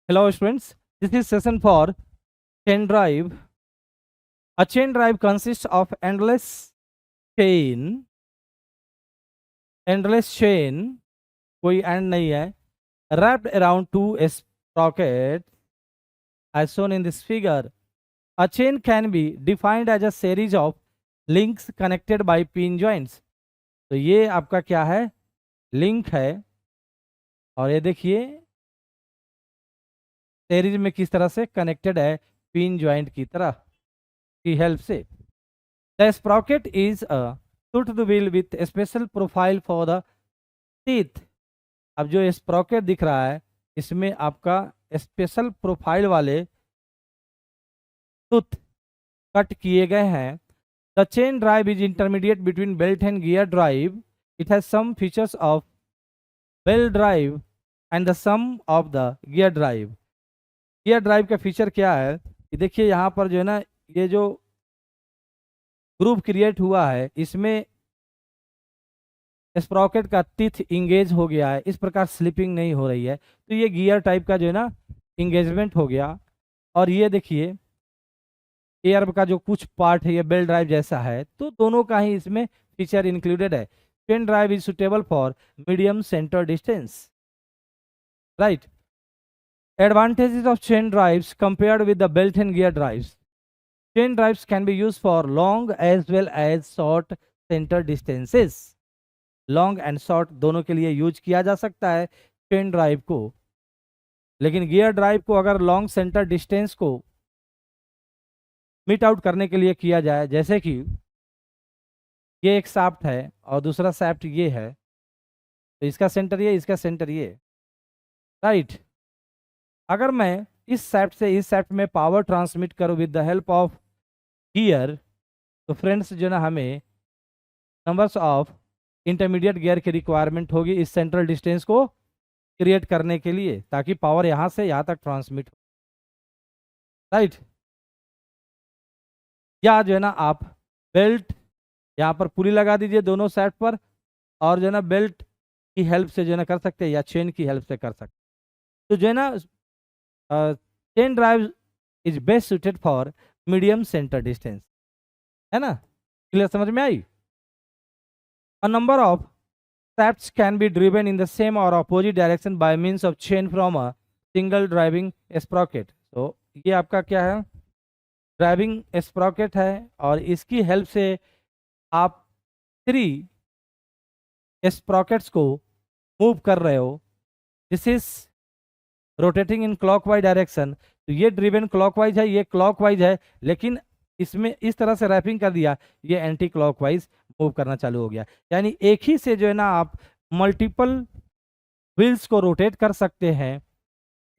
Hello students, this is session for chain drive. A chain drive consists of endless chain, कोई end नहीं है, wrapped around two sprockets as shown in this figure. A chain can be defined as a series of links connected by pin joints. तो ये आपका क्या है, link है, और ये देखिए सीरीज में किस तरह से कनेक्टेड है पिन जॉइंट की तरह की हेल्प से. The sprocket is a tooth wheel with special profile for the teeth. अब जो स्प्रॉकेट दिख रहा है इसमें आपका स्पेशल प्रोफाइल वाले टूथ कट किए गए हैं. The chain drive is intermediate between belt and gear drive. It has some features of belt drive and the some of the gear drive. Gear drive का फीचर क्या है कि देखिए यहाँ पर जो है ना, ये जो ग्रुप क्रिएट हुआ है इसमें स्प्रॉकेट का टीथ इंगेज हो गया है, इस प्रकार स्लिपिंग नहीं हो रही है, तो ये गियर टाइप का जो है ना इंगेजमेंट हो गया. और ये देखिए एयर का जो कुछ पार्ट है ये बेल्ट ड्राइव जैसा है, तो दोनों का ही इसमें फीचर इंक्लूडेड है. Chain drive is suitable for medium centre distance, right. Advantages of chain drives compared with the belt and gear drives. Chain drives can be used for long as well as short center distances. Long and short दोनों के लिए use किया जा सकता है chain drive को, लेकिन gear drive को अगर लॉन्ग सेंटर डिस्टेंस को मीट आउट करने के लिए किया जाए, जैसे कि ये एक शाफ्ट है और दूसरा शाफ्ट ये है, तो इसका सेंटर ये, इसका सेंटर ये, राइट. अगर मैं इस शाफ्ट से इस शाफ्ट में पावर ट्रांसमिट करूँ with the help of gear, तो फ्रेंड्स जो ना हमें नंबर्स ऑफ इंटरमीडिएट गियर की रिक्वायरमेंट होगी इस सेंट्रल डिस्टेंस को क्रिएट करने के लिए, ताकि पावर यहाँ से यहाँ तक ट्रांसमिट हो, राइट. या जो है ना आप बेल्ट यहाँ पर पुली लगा दीजिए दोनों शाफ्ट पर, और जो है ना बेल्ट की हेल्प से जो है ना कर सकते हैं, या चेन की हेल्प से कर सकते हैं. तो जो है ना chain drive is best suited for medium centre distance, है ना. क्लियर, समझ में आई. A number of shafts can be driven in the same और opposite direction by means of chain from a single driving sprocket. तो ये आपका क्या है, ड्राइविंग स्प्रॉकेट है, और इसकी हेल्प से आप 3 स्प्रॉकेट्स को मूव कर रहे हो. This is rotating in clockwise direction. तो ये ड्रिवन क्लॉकवाइज है, ये क्लॉकवाइज है, लेकिन इसमें इस तरह से रैपिंग कर दिया, ये एंटी क्लॉकवाइज मूव करना चालू हो गया. यानी एक ही से जो है ना आप मल्टीपल व्हील्स को रोटेट कर सकते हैं.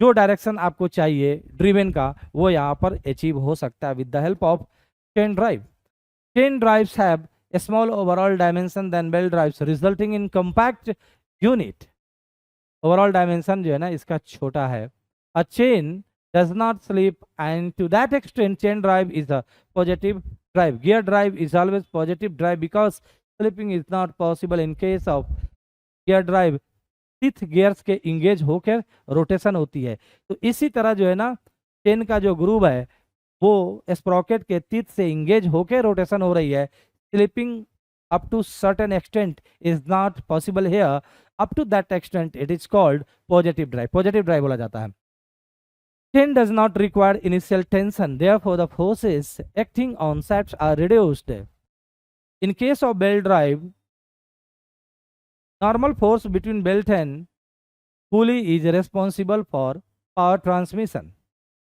जो डायरेक्शन आपको चाहिए ड्रिवन का वो यहाँ पर अचीव हो सकता है with the help of chain drive. Chain drives have a small overall dimension than belt drives resulting in compact unit. Overall dimension जो है ना इसका छोटा है. A chain does not slip and to that extent chain drive is a positive drive. Gear drive is always positive drive because slipping is not possible in case of gear drive. Teeth gears के engage होकर rotation होती है. तो इसी तरह जो है ना चेन का जो ग्रूव है वो स्प्रॉकेट के टीथ से इंगेज होकर रोटेशन हो रही है. Slipping up to certain extent is not possible here. Up to that extent it is called positive drive. Positive drive बोला जाता है. Chain does not require initial tension, therefore the forces acting on shafts are reduced. In case of belt drive, normal force between belt and pulley is responsible for power transmission.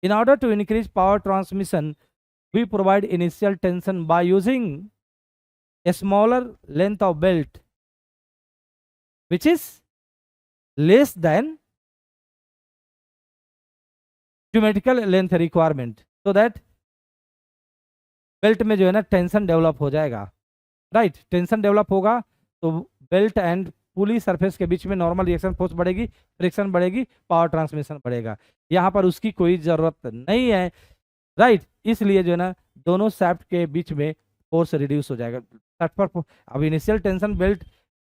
In order to increase power transmission, we provide initial tension by using a smaller length of belt which is less than geometrical length requirement, so that belt में जो है ना tension develop हो जाएगा, right. Tension develop होगा तो belt and pulley surface के बीच में नॉर्मल रिएक्शन फोर्स बढ़ेगी, फ्रिक्शन बढ़ेगी, पावर ट्रांसमिशन बढ़ेगा. यहाँ पर उसकी कोई ज़रूरत नहीं है, राइट. इसलिए जो है ना दोनों शाफ्ट के बीच में फोर्स रिड्यूस हो जाएगा. शाफ्ट पर अब इनिशियल टेंशन बेल्ट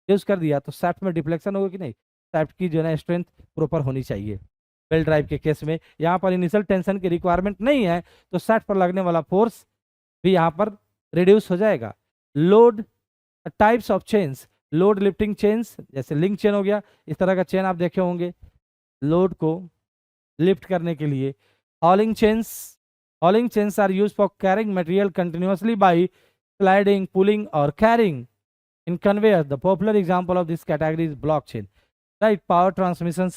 यूज कर दिया तो शाफ्ट में डिफ्लेक्शन होगा कि नहीं, शाफ्ट की जो है ना स्ट्रेंथ प्रॉपर होनी चाहिए। बेल्ट ड्राइव के केस में यहाँ पर इनिशियल टेंशन की रिक्वायरमेंट नहीं है तो शाफ्ट पर लगने वाला फोर्स भी यहाँ पर रिड्यूस हो जाएगा। Load types of chains, load lifting chains जैसे लिंक चेन हो गया, इस तरह का चेन आप देखे होंगे लोड को लिफ्ट करने के लिए। Hauling chains are use for carrying material continuously by sliding, pulling और carrying in conveyor. The popular example of this category is block chain, right? Power transmission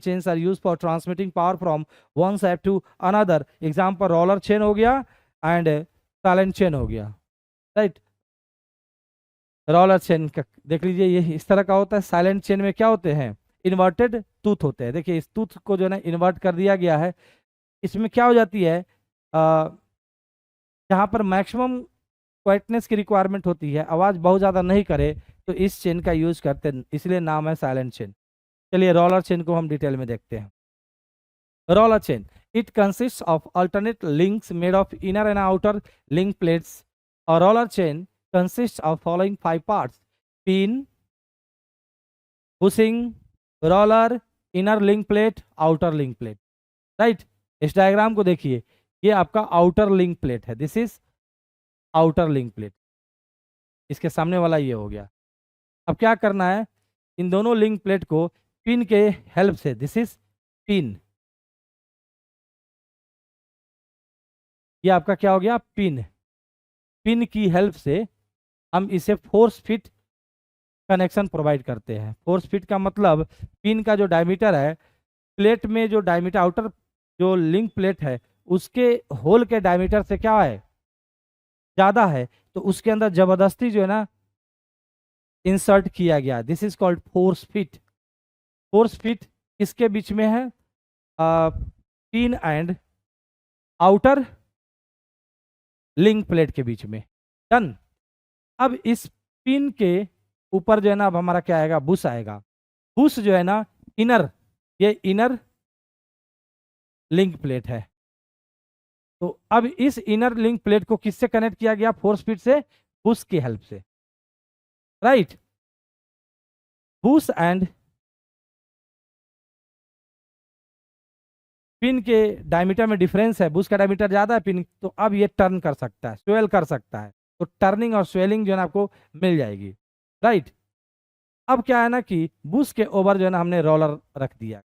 chains are used for transmitting power from one shaft to another. Example roller chain हो गया and silent chain हो गया, right? Roller chain का देख लीजिए, ये इस तरह का होता है। साइलेंट चेन में क्या होते हैं, इन्वर्टेड टूथ होते हैं। देखिए इस टूथ को जो है ना इन्वर्ट कर दिया गया है। इसमें क्या हो जाती है, जहाँ पर मैक्सिमम क्वाइटनेस की रिक्वायरमेंट होती है, आवाज बहुत ज्यादा नहीं करे, तो इस चेन का यूज करते हैं, इसलिए नाम है साइलेंट चेन। चलिए रोलर चेन को हम डिटेल में देखते हैं। Roller chain, it consist of alternate links made of inner and outer link plates. और roller chain consist of following 5 parts: pin, bushing, roller, inner link plate, outer link plate, right? इस diagram को देखिए, ये आपका outer link plate है, this is outer link plate, इसके सामने वाला ये हो गया। अब क्या करना है, इन दोनों लिंक प्लेट को पिन के हेल्प से, दिस इज पिन, ये आपका क्या हो गया, पिन की हेल्प से हम इसे फोर्स फिट कनेक्शन प्रोवाइड करते हैं। फोर्स फिट का मतलब पिन का जो डायमीटर है, प्लेट में जो डायमीटर, आउटर जो लिंक प्लेट है उसके होल के डायमीटर से क्या है, ज्यादा है, तो उसके अंदर जबरदस्ती जो है ना इंसर्ट किया गया, this is called force fit. Force fit किसके बीच में है, pin and outer link plate के बीच में, डन। अब इस पिन के ऊपर जो है ना अब हमारा क्या आएगा, बुश आएगा। बुश जो है ना इनर, ये इनर लिंक प्लेट है। तो अब इस इनर लिंक प्लेट को किससे कनेक्ट किया गया, फोर्स फिट से, बुश की हेल्प से, राइट? बुश एंड पिन के डायमीटर में डिफरेंस है, बुश का डायमीटर ज्यादा है पिन, तो अब ये टर्न कर सकता है, स्वेल कर सकता है, तो टर्निंग और स्वेलिंग जो है ना आपको मिल जाएगी, राइट? अब क्या है ना कि बुश के ओवर जो है ना हमने रोलर रख दिया,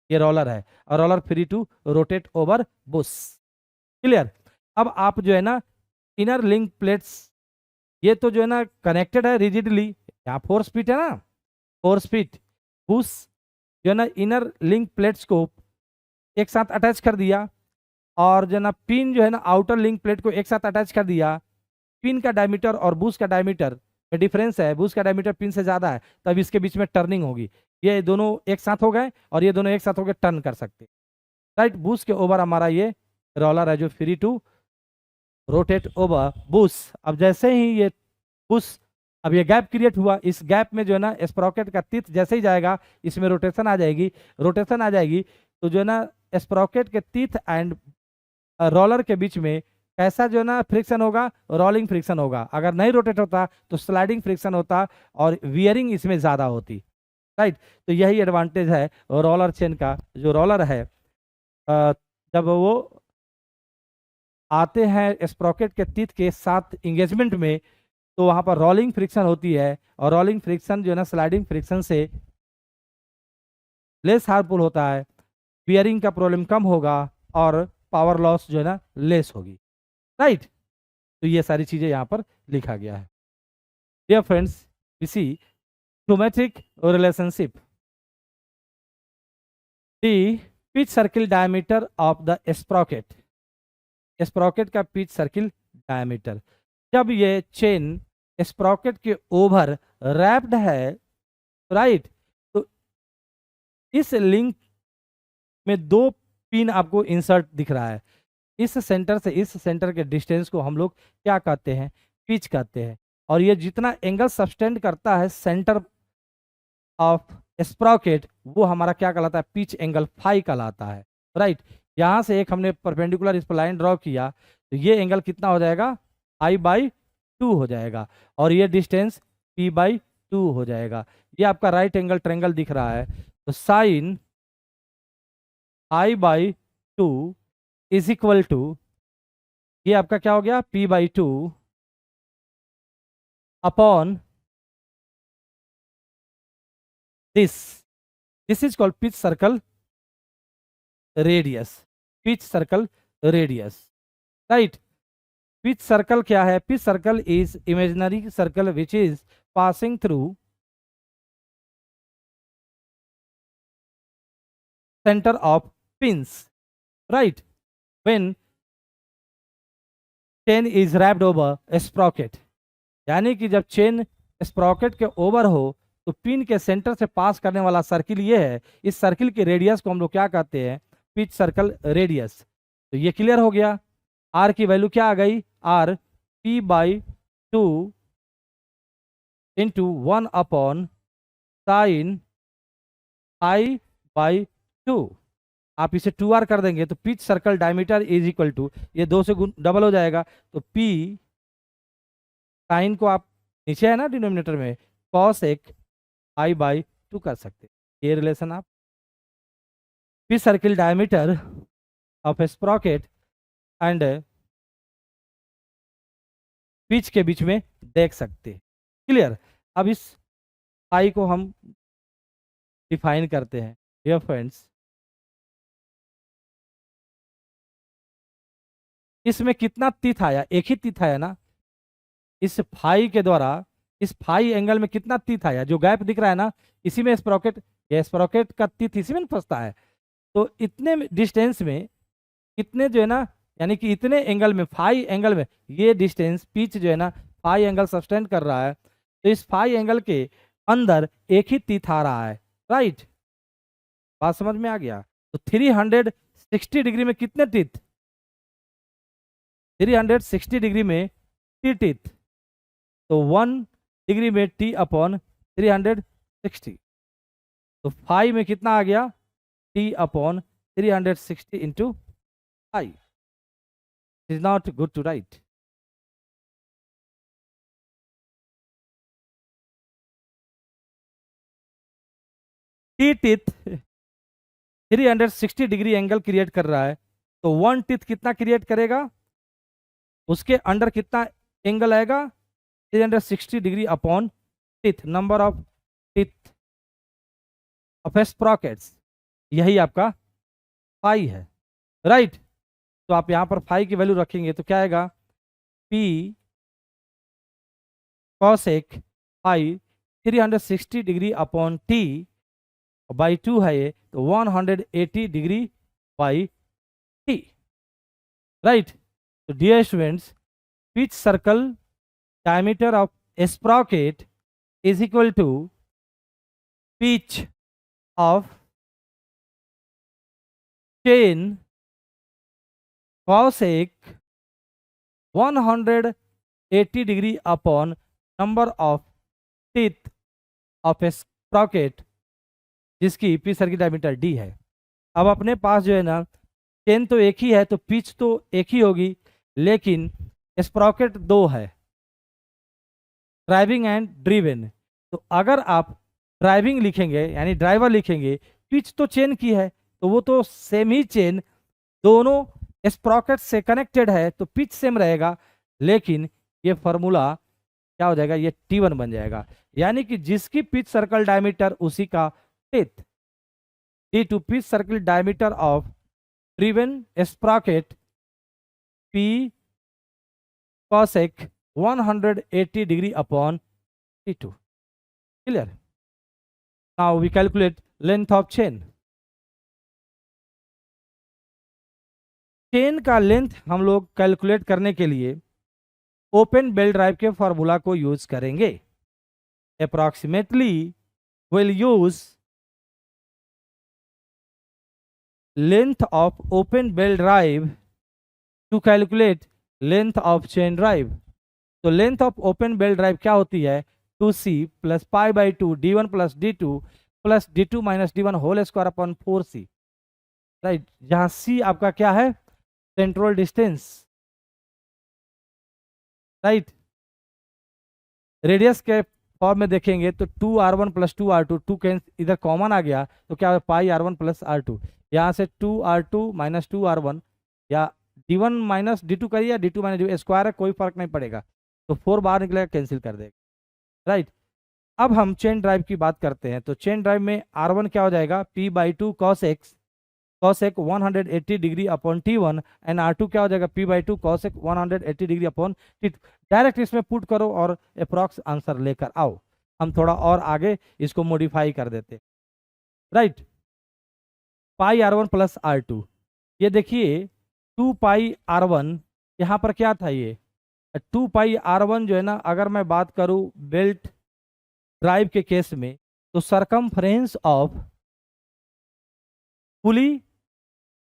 ये रोलर है और roller free to rotate over bush, clear? अब आप जो है ना इनर लिंक प्लेट्स, ये तो जो है ना कनेक्टेड है रिजिडली, यहाँ फोर्स फिट है ना, फोर्स फिट, बुश जो है ना इनर लिंक प्लेट्स को एक साथ अटैच कर दिया, और जो है ना पिन जो है ना आउटर लिंक प्लेट को एक साथ अटैच कर दिया। पिन का डायमीटर और बुश का डायमीटर में डिफरेंस है, बुश का डायमीटर पिन से ज्यादा है, तब इसके बीच में टर्निंग होगी। ये दोनों एक साथ हो गए और ये दोनों एक साथ हो गए, टर्न कर सकते, राइट? बुश के ओवर हमारा ये रोलर है जो free to rotate over bush. अब जैसे ही ये बुश, अब ये गैप क्रिएट हुआ, इस गैप में जो है ना स्प्रॉकेट का टिप जैसे ही जाएगा इसमें रोटेशन आ जाएगी, रोटेशन आ जाएगी, तो जो है ना स्प्रॉकेट के टीथ एंड रोलर के बीच में कैसा जो है ना फ्रिक्शन होगा, रोलिंग फ्रिक्शन होगा। अगर नहीं रोटेट होता तो स्लाइडिंग फ्रिक्शन होता और वियरिंग इसमें ज़्यादा होती, राइट? तो यही एडवांटेज है रोलर चेन का। जो रोलर है जब वो आते हैं स्प्रॉकेट के टीथ के साथ इंगेजमेंट में, तो वहाँ पर रोलिंग फ्रिक्शन होती है, और रोलिंग फ्रिक्शन जो है ना स्लाइडिंग फ्रिक्शन से लेस हार्मफुल होता है, बियरिंग का प्रॉब्लम कम होगा और पावर लॉस जो है ना लेस होगी, राइट? तो ये सारी चीजें यहाँ पर लिखा गया है। Dear friends, we see geometric relationship, the pitch circle diameter of the sprocket, sprocket का पिच सर्किल डायमीटर, जब ये चेन स्प्रॉकेट के ओवर रैप्ड है, राइट, तो इस लिंक में 2 पिन आपको इंसर्ट दिख रहा है। इस सेंटर से इस सेंटर के डिस्टेंस को हम लोग क्या कहते हैं, पिच कहते हैं। और ये जितना एंगल सब्सटेंड करता है सेंटर ऑफ स्प्रॉकेट, वो हमारा क्या कहलाता है, पिच एंगल फाई कहलाता है, राइट? यहाँ से एक हमने परपेंडिकुलर इस पर लाइन ड्रॉ किया, तो ये एंगल कितना हो जाएगा, I/2 हो जाएगा, और ये डिस्टेंस p/2 हो जाएगा। ये आपका राइट एंगल ट्रायंगल दिख रहा है, तो sign i/2 is equal to, ये आपका क्या हो गया, p/2 upon this, this is called pitch circle radius, pitch circle radius, right. Pitch circle क्या है? Pitch circle is imaginary circle which is passing through centre of pins, right, when chain is wrapped over Sprocket, यानी कि जब chain sprocket के over हो तो pin के centre से पास करने वाला सर्किल ये है, इस सर्किल के रेडियस को हम लोग क्या कहते हैं, पिच सर्कल रेडियस। तो ये क्लियर हो गया। आर की वैल्यू क्या आ गई, are p/2 into 1 upon sine i/2, आप इसे 2r कर देंगे तो pitch circle diameter is equal to, ये 2 से डबल हो जाएगा, तो p साइन को आप नीचे है ना डिनोमिनेटर में, cos एक i/2 कर सकते हैं। ये रिलेशन आप pitch circle diameter of Sprocket and pitch के बीच में देख सकते हैं। क्लियर। अब इस पाई को हम डिफाइन करते हैं। डियर फ्रेंड्स, इसमें कितना तीथ आया, एक ही तीथ आया ना, इस फाई के द्वारा इस फाई एंगल में कितना तीथ आया, जो गैप दिख रहा है ना, इसी में स्प्रॉकेट, ये स्प्रॉकेट का तीथ इसी में फंसता है। तो इतने डिस्टेंस में कितने जो है ना, यानी कि इतने एंगल में, फाई एंगल में, ये डिस्टेंस पिच जो है ना फाई एंगल सब्सटेंड कर रहा है, तो इस फाई एंगल के अंदर एक ही तीथ आ रहा है, राइट। बात समझ में आ गया। तो 360 डिग्री में कितने टीथ, 360 डिग्री में टी टीथ, तो 1 डिग्री में टी अपॉन 360, तो फाई में कितना आ गया, T upon 360 into phi. Is not good to write. T teeth 360 degree angle create कर रहा है, तो 1 टीथ कितना क्रिएट करेगा, उसके अंडर कितना एंगल आएगा, 360 degree upon teeth, number of teeth of स्प्रॉकेट्स, यही आपका फाई है, राइट। तो आप यहां पर फाई की वैल्यू रखेंगे तो क्या आएगा, P cosec phi 360 degree upon T by 2 है ये, तो 180 डिग्री बाई टी, राइट। तो dear students, pitch circle diameter of a sprocket is equal to pitch of chain cosec 180 degree upon number of teeth of a sprocket, जिसकी pitch circle diameter d है। अब अपने पास जो है ना, chain तो एक ही है तो पिच तो एक ही होगी, लेकिन स्प्रॉकेट दो है, ड्राइविंग एंड ड्रिवन। तो अगर आप ड्राइविंग लिखेंगे यानी ड्राइवर लिखेंगे, पिच तो चेन की है तो वो तो सेम ही चेन, दोनों स्प्रॉकेट से कनेक्टेड है तो पिच सेम रहेगा, लेकिन ये फॉर्मूला क्या हो जाएगा, ये T1 बन जाएगा, यानी कि जिसकी पिच सर्कल डायमीटर उसी का teeth, D2 pitch circle diameter of driven Sprocket P cosec 180 degree upon T2. Clear? Now we calculate length of chain. Chain का लेंथ हम लोग कैलकुलेट करने के लिए ओपन बेल ड्राइव के फॉर्मूला को यूज करेंगे। Approximately will use length of open belt drive to calculate length of chain drive. तो length of open belt drive क्या होती है, 2c plus pi by 2 d1 plus d2 plus d2 minus d1 whole square upon 4c, right. जहां c आपका क्या है, central distance, right. Radius के form में देखेंगे तो 2r1 प्लस 2r2, 2 इधर कॉमन आ गया तो क्या पाई r1 प्लस r2, यहाँ से 2r2 माइनस 2r1 या d1 माइनस d2 करिए या d2 माइनस d स्क्वायर है, कोई फर्क नहीं पड़ेगा, तो 4 बाहर निकलेगा, कैंसिल कर देगा, राइट। अब हम चेन ड्राइव की बात करते हैं, तो चेन ड्राइव में r1 क्या हो जाएगा, p/2 cos x 180 degree upon t1 and r2 क्या हो जाएगा, p/2 cos x 180 degree upon t2। Direct इसमें पुट करो और अप्रॉक्स आंसर लेकर आओ। हम थोड़ा और आगे इसको मॉडिफाई कर देते, राइट। पाई r1 प्लस r2, ये देखिए 2 पाई r1, यहाँ पर क्या था, ये 2 पाई r1 जो है ना, अगर मैं बात करूं बेल्ट ड्राइव के केस में तो सरकमफ्रेंस ऑफ पुली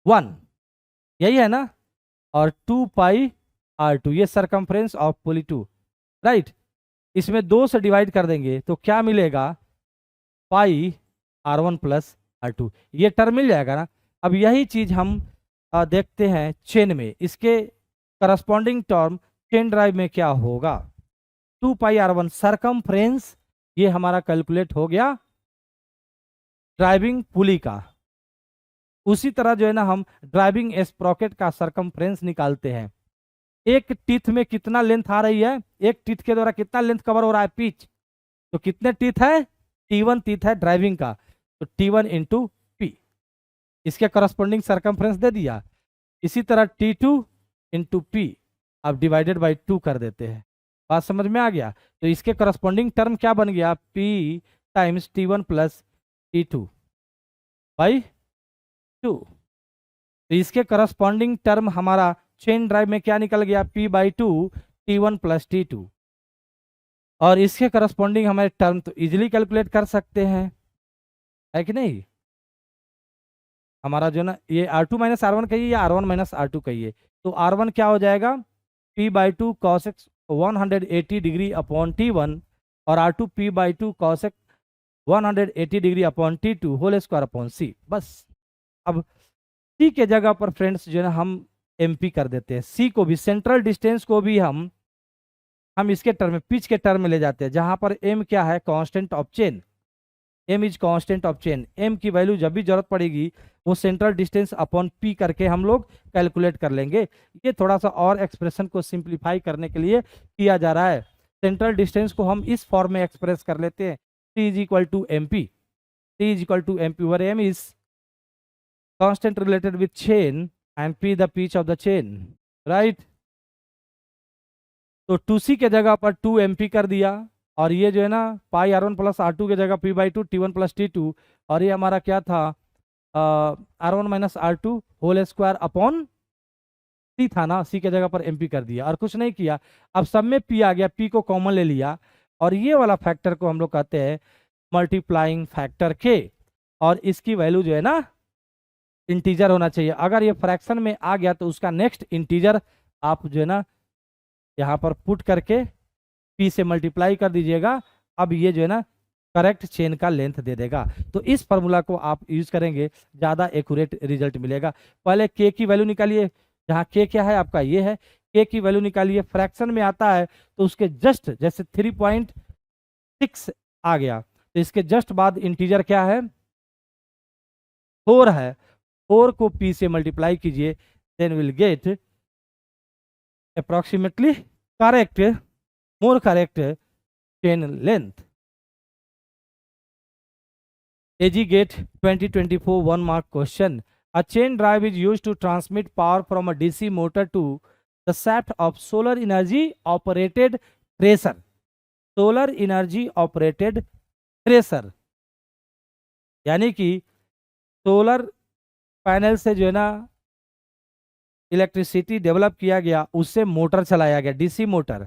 1 यही है ना, और 2 पाई r2 ये सरकमफ्रेंस ऑफ पुली 2, राइट। इसमें 2 से डिवाइड कर देंगे तो क्या मिलेगा, पाई r1 प्लस r2, ये टर्म मिल जाएगा ना। अब यही चीज हम देखते हैं चेन में, इसके करस्पॉन्डिंग टर्म चेन ड्राइव में क्या होगा, 2 पाई r1 सरकमफ्रेंस, ये हमारा कैलकुलेट हो गया ड्राइविंग पुली का। उसी तरह जो है ना हम ड्राइविंग स्प्रॉकेट का सरकमफ्रेंस निकालते हैं। एक टीथ में कितना लेंथ आ रही है, एक टीथ के द्वारा कितना लेंथ कवर हो रहा है, पिच, तो कितने टीथ है, T1 टीथ है ड्राइविंग का, तो T1 इंटू पी, इसके करस्पॉन्डिंग सरकमफ्रेंस दे दिया। इसी तरह T2 इंटू पी, अब डिवाइडेड बाई 2 कर देते हैं, बात समझ में आ गया। तो इसके करस्पॉन्डिंग टर्म क्या बन गया, P times T1 plus T2 by 2। तो इसके करस्पॉन्डिंग टर्म हमारा चेन ड्राइव में क्या निकल गया, P/2 T1 प्लस T2, और इसके करस्पॉन्डिंग हमारे टर्म तो इजीली कैलकुलेट कर सकते हैं, है कि नहीं। हमारा जो ना ये R2 माइनस R1 कहिए या R1 माइनस R2 कहिए, तो R1 क्या हो जाएगा, P/2 cos x 180 degree upon T1 और R2 P/2 cos x 180 degree upon T2 whole square upon C। बस अब C के जगह पर फ्रेंड्स जो है ना हम MP कर देते हैं, C को भी, सेंट्रल डिस्टेंस को भी हम इसके टर्म में, पिच के टर्म में ले जाते हैं, जहां पर M क्या है, constant of chain, M is constant of chain. M की वैल्यू जब भी जरूरत पड़ेगी वो सेंट्रल डिस्टेंस अपॉन P करके हम लोग कैलकुलेट कर लेंगे। ये थोड़ा सा और एक्सप्रेशन को सिंप्लीफाई करने के लिए किया जा रहा है। सेंट्रल डिस्टेंस को हम इस फॉर्म में एक्सप्रेस कर लेते हैं, T is equal to MP, T is equal to MP where M is constant related with chain and P the pitch of the chain, right। तो 2C के जगह पर 2MP कर दिया, और ये जो है ना पाई R1 प्लस R2 के जगह P/2 T1 प्लस T2, और ये हमारा क्या था, R1 minus R2 whole square upon C था ना, C के जगह पर MP कर दिया और कुछ नहीं किया। अब सब में P आ गया, P को कॉमन ले लिया, और ये वाला फैक्टर को हम लोग कहते हैं मल्टीप्लाइंग फैक्टर K, और इसकी वैल्यू जो है ना इंटीजर होना चाहिए। अगर ये फ्रैक्शन में आ गया तो उसका नेक्स्ट इंटीजर आप जो है ना यहाँ पर पुट करके P से मल्टीप्लाई कर दीजिएगा। अब ये जो है ना करेक्ट चेन का लेंथ दे देगा। तो इस फॉर्मूला को आप यूज करेंगे, ज़्यादा एक्यूरेट रिजल्ट मिलेगा। पहले K की वैल्यू निकालिए, जहाँ K क्या है आपका, ये है, K की वैल्यू निकालिए। फ्रैक्शन में आता है तो उसके जस्ट, जैसे 3.6 आ गया तो इसके जस्ट बाद इंटीजर क्या है, 4 है, 4 को P से मल्टीप्लाई कीजिए, then will get approximately correct, more correct chain length। AG GATE 2024 1 mark question. A chain drive is used to transmit power from a DC motor to the shaft of solar energy operated tracer. Solar energy operated tracer यानी कि solar panel से जो है ना electricity develop किया गया, उससे motor चलाया गया, डीसी मोटर,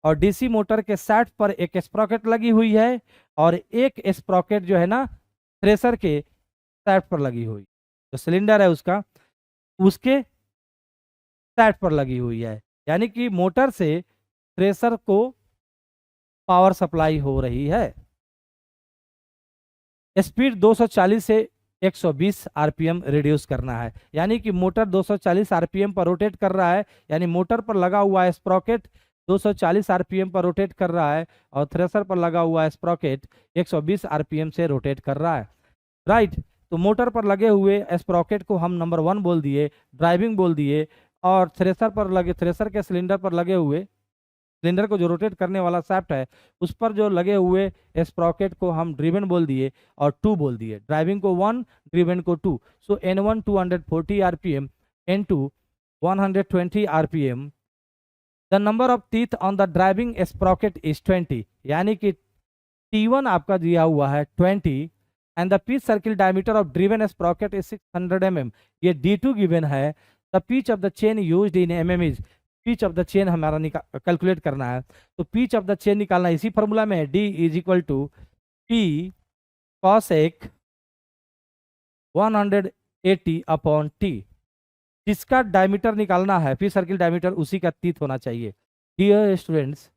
और डीसी मोटर के शाफ्ट पर एक स्प्रॉकेट लगी हुई है और एक स्प्रॉकेट जो है ना थ्रेसर के शाफ्ट पर लगी हुई, जो सिलेंडर है उसका, उसके शाफ्ट पर लगी हुई है। यानी कि मोटर से थ्रेसर को पावर सप्लाई हो रही है। स्पीड 240 से 120 आरपीएम रिड्यूस करना है, यानी कि मोटर 240 आरपीएम पर रोटेट कर रहा है, यानी मोटर पर लगा हुआ स्प्रॉकेट 240 आरपीएम पर रोटेट कर रहा है और थ्रेशर पर लगा हुआ है स्प्रॉकेट 120 आरपीएम से रोटेट कर रहा है, राइट। तो मोटर पर लगे हुए स्प्रॉकेट को हम नंबर 1 बोल दिए, ड्राइविंग बोल दिए, और थ्रेशर के सिलेंडर पर लगे हुए, सिलेंडर को जो रोटेट करने वाला शाफ्ट है उस पर जो लगे हुए स्प्रॉकेट को हम ड्रिवन बोल दिए और 2 बोल दिए, ड्राइविंग को 1, ड्रिवन को 2। सो N1 240 RPM, N2 120 RPM. The number of teeth on the driving Sprocket is 20, यानी कि T1 आपका दिया हुआ है 20 and the pitch circle diameter of driven Sprocket is 600 mm। ये D2 गिवन है। The pitch of the chain used in mm is, pitch of the chain हमारा calculate करना है, तो पिच ऑफ द चेन निकालना इसी फॉर्मूला में है, D is equal to P cosec 180 upon T। जिसका डायमीटर निकालना है, पिच सर्किल डायमीटर, उसी का तीत होना चाहिए। डियर स्टूडेंट्स,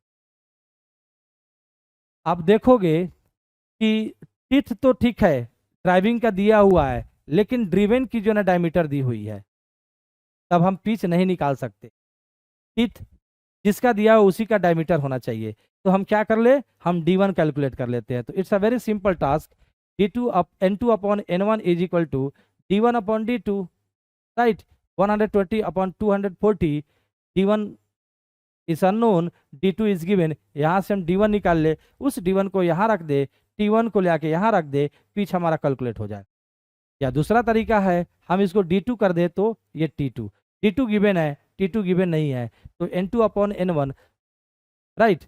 आप देखोगे कि टिथ तो ठीक है, ड्राइविंग का दिया हुआ है, लेकिन ड्रिवन की जो ना डायमीटर दी हुई है, तब हम पिच नहीं निकाल सकते। टिथ जिसका दिया हो उसी का डायमीटर होना चाहिए। तो हम क्या कर ले, हम D1 कैलकुलेट कर लेते हैं। तो it's a very simple task, N2 upon N1 is equal to D1 upon D2, right. 120 upon 240, D1 is unknown, D2 is given. यहाँ से हम D1 निकाल ले, उस D1 को यहाँ रख दे, T1 को लेके यहाँ रख दे, पिच हमारा कैलकुलेट हो जाए। या दूसरा तरीका है, हम इसको D2 कर दे तो ये T2, D2 गिवन है, T2 गिवन नहीं है, तो N2 upon N1, right,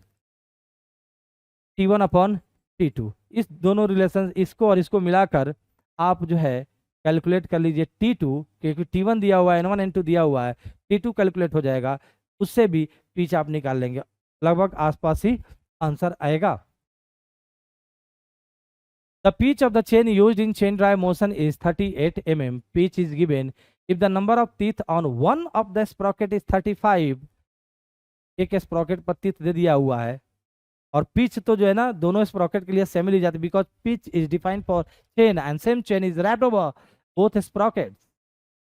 T1 upon T2। इस दोनों रिलेशन, इसको और इसको मिलाकर आप जो है कैलकुलेट कर लीजिए T2, क्योंकि T1 दिया हुआ है, N1 N2 दिया हुआ है, T2 कैलकुलेट हो जाएगा, उससे भी पिच आप निकाल लेंगे, लगभग आसपास ही आंसर आएगा। The pitch of the chain used in chain drive motion is 38 mm. Pitch is given if the number of teeth on one of the sprocket is 35। एक स्प्रॉकेट पर टीथ दे दिया हुआ है, और पिच तो जो है ना दोनों स्प्रॉकेट के लिए सेम ली जाती है, because pitch is defined for chain and same chain is wrapped over both स्प्रॉकेट्स,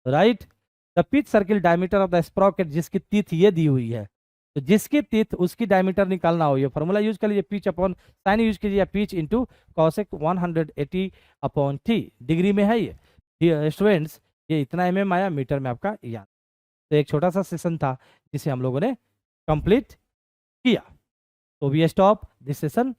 right. The pitch circle diameter of the Sprocket, जिसकी टीथ ये दी हुई है, तो जिसकी टीथ उसकी डायमीटर निकालना हो, ये फॉर्मूला यूज कर लीजिए, पिच अपॉन साइन यूज कीजिए, pitch into cosec 180 upon T, degree में है ये स्टूडेंट्स। ये इतना mm आया, मीटर में आपका याद। तो एक छोटा सा सेशन था जिसे हम लोगों ने कंप्लीट किया। So we stop this session